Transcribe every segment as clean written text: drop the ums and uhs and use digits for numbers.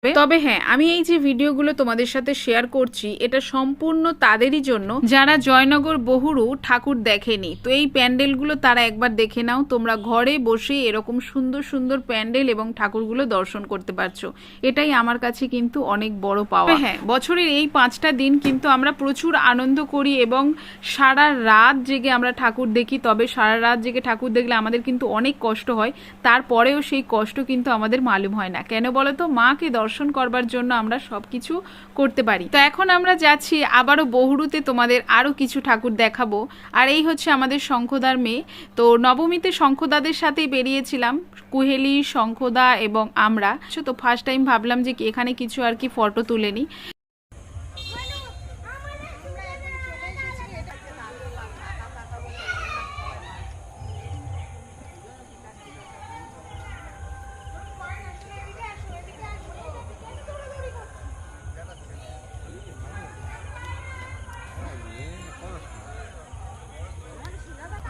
তবে হ্যাঁ, আমি এই যে ভিডিওগুলো তোমাদের সাথে শেয়ার করছি এটা সম্পূর্ণ তাদেরই জন্য যারা জয়নগর বহুরু ঠাকুর দেখেনি। তো এই প্যান্ডেলগুলো তারা একবার দেখে নাও, তোমরা ঘরে বসে এরকম সুন্দর সুন্দর প্যান্ডেল এবং ঠাকুরগুলো দর্শন করতে পারছো। এটাই আমার কাছে কিন্তু অনেক বড় পাওয়া। হ্যাঁ, বছরের এই 5টা দিন কিন্তু আমরা প্রচুর আনন্দ করি এবং সারা রাত জেগে আমরা ঠাকুর দেখি। তবে সারা রাত জেগে ঠাকুর দেখলে আমাদের কিন্তু অনেক কষ্ট হয়, তারপরেও সেই কষ্ট কিন্তু আমাদের মালুম হয় না। কেন বলো তো? মাকে দর্শন করবার জন্য আমরা সবকিছু করতে পারি। তো এখন আমরা যাচ্ছি আবারও বহুরুতে, তোমাদের আরো কিছু ঠাকুর দেখাবো। আর এই হচ্ছে আমাদের শঙ্খদার মেয়ে। তো নবমীতে শঙ্খদাদের সাথেই বেরিয়েছিলাম, কুহেলি, শঙ্খদা এবং আমরা। তো ফার্স্ট টাইম ভাবলাম যে এখানে কিছু আর কি ফটো তুলে নিই।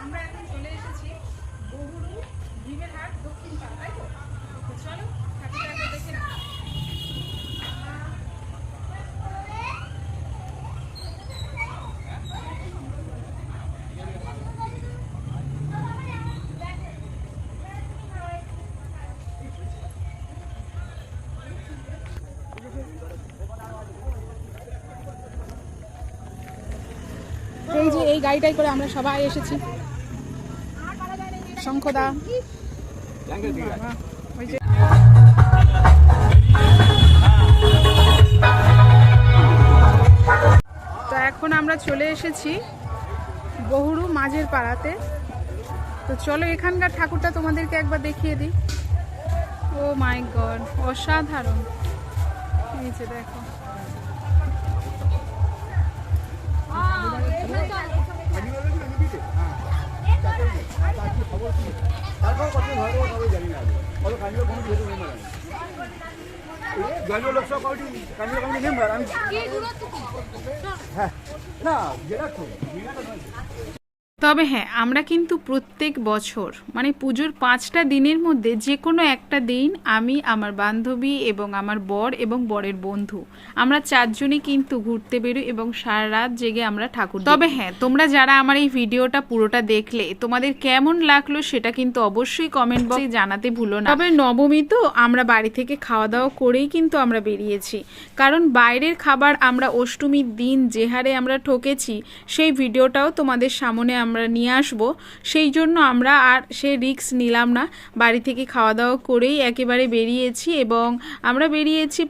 আমরা এখন চলে এসেছি বহুরু ডিমের হাট দক্ষিণ পাড়া, তাই তো? চলো ঠাকুরটা দেখে না। এই যে এই গাড়িটাই করে আমরা সবাই এসেছি। শঙ্খদা, তো এখন আমরা চলে এসেছি বহুরু মাঝের পাড়াতে। তো চলো এখানকার ঠাকুরটা তোমাদেরকে একবার দেখিয়ে দিই। ও মাই গড, অসাধারণ! এই যে দেখো, তবে হ্যাঁ, আমরা কিন্তু প্রত্যেক বছর মানে পুজোর 5টা দিনের মধ্যে যে কোনো একটা দিন আমি, আমার বান্ধবী এবং আমার বর এবং বরের বন্ধু, আমরা 4জনই কিন্তু ঘুরতে বেরোই এবং সারা রাত জেগে আমরা ঠাকুর। তবে হ্যাঁ, তোমরা যারা আমার এই ভিডিওটা পুরোটা দেখলে তোমাদের কেমন লাগলো সেটা কিন্তু অবশ্যই কমেন্ট বক্সে জানাতে ভুলো না। তবে নবমী তো আমরা বাড়ি থেকে খাওয়া দাওয়া করেই কিন্তু আমরা বেরিয়েছি, কারণ বাইরের খাবার আমরা অষ্টমীর দিন যে হারে আমরা ঠকেছি সেই ভিডিওটাও তোমাদের সামনে আমরা নিয়ে আসবো। সেই জন্য আমরা আর সে রিস্ক নিলাম না, বাড়ি থেকে খাওয়া দাওয়া করেই একেবারে বেরিয়েছি এবং আমরা বেরিয়েছি